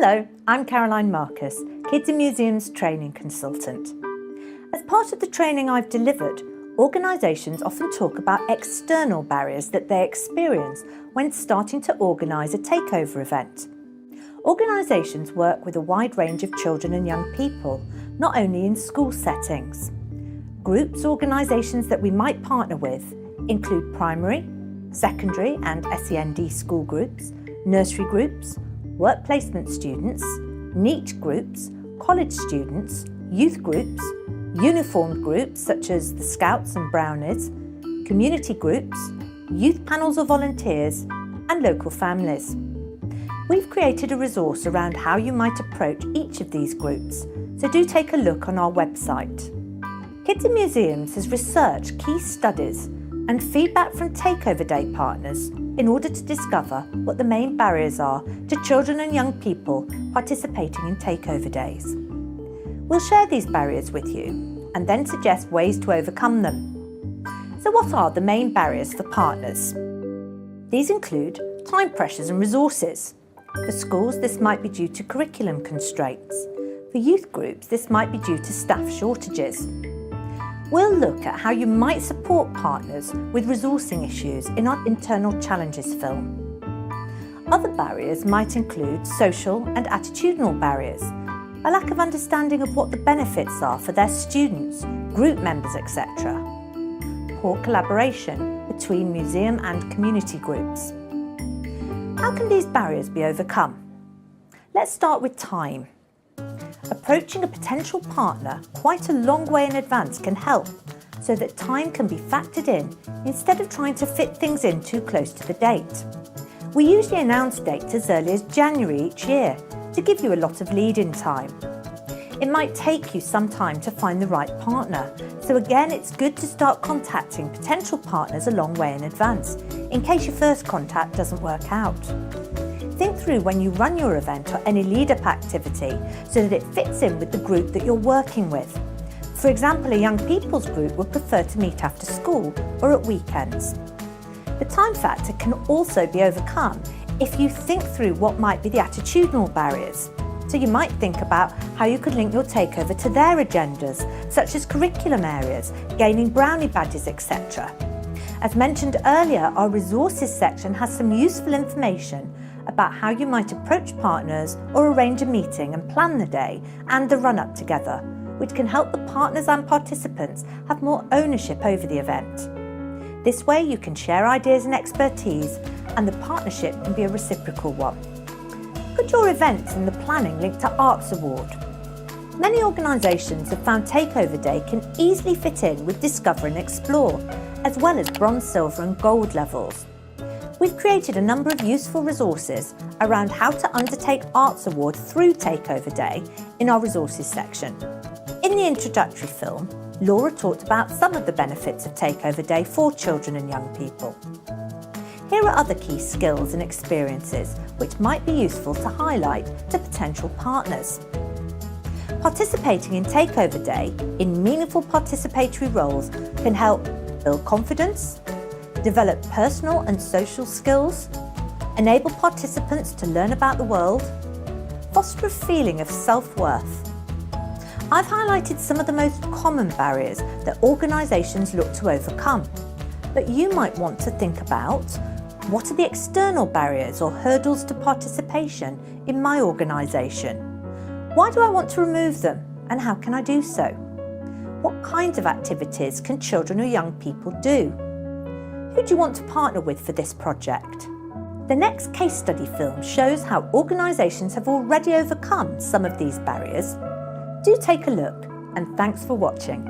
Hello, I'm Caroline Marcus, Kids in Museums Training Consultant. As part of the training I've delivered, organisations often talk about external barriers that they experience when starting to organise a takeover event. Organisations work with a wide range of children and young people, not only in school settings. Groups, organisations that we might partner with include primary, secondary and SEND school groups, nursery groups, work placement students, NEET groups, college students, youth groups, uniformed groups such as the Scouts and Brownies, community groups, youth panels or volunteers, and local families. We've created a resource around how you might approach each of these groups, so do take a look on our website. Kids in Museums has researched key studies and feedback from Takeover Day partners in order to discover what the main barriers are to children and young people participating in Takeover Days. We'll share these barriers with you and then suggest ways to overcome them. So what are the main barriers for partners? These include time pressures and resources. For schools, this might be due to curriculum constraints. For youth groups, this might be due to staff shortages. We'll look at how you might support partners with resourcing issues in our Internal Challenges film. Other barriers might include social and attitudinal barriers, a lack of understanding of what the benefits are for their students, group members, etc. Poor collaboration between museum and community groups. How can these barriers be overcome? Let's start with time. Approaching a potential partner quite a long way in advance can help, so that time can be factored in instead of trying to fit things in too close to the date. We usually announce dates as early as January each year to give you a lot of lead-in time. It might take you some time to find the right partner, so again it's good to start contacting potential partners a long way in advance, in case your first contact doesn't work out. Think through when you run your event or any lead-up activity so that it fits in with the group that you're working with. For example, a young people's group would prefer to meet after school or at weekends. The time factor can also be overcome if you think through what might be the attitudinal barriers. So you might think about how you could link your takeover to their agendas, such as curriculum areas, gaining brownie badges, etc. As mentioned earlier, our resources section has some useful information about how you might approach partners or arrange a meeting and plan the day and the run-up together, which can help the partners and participants have more ownership over the event. This way you can share ideas and expertise, and the partnership can be a reciprocal one. Could your events and the planning link to Arts Award? Many organisations have found Takeover Day can easily fit in with Discover and Explore, as well as bronze, silver and gold levels. We've created a number of useful resources around how to undertake Arts Award through Takeover Day in our resources section. In the introductory film, Laura talked about some of the benefits of Takeover Day for children and young people. Here are other key skills and experiences which might be useful to highlight to potential partners. Participating in Takeover Day in meaningful participatory roles can help build confidence, develop personal and social skills, enable participants to learn about the world, foster a feeling of self-worth. I've highlighted some of the most common barriers that organisations look to overcome, but you might want to think about: what are the external barriers or hurdles to participation in my organisation? Why do I want to remove them, and how can I do so? What kinds of activities can children or young people do? Who do you want to partner with for this project? The next case study film shows how organisations have already overcome some of these barriers. Do take a look, and thanks for watching.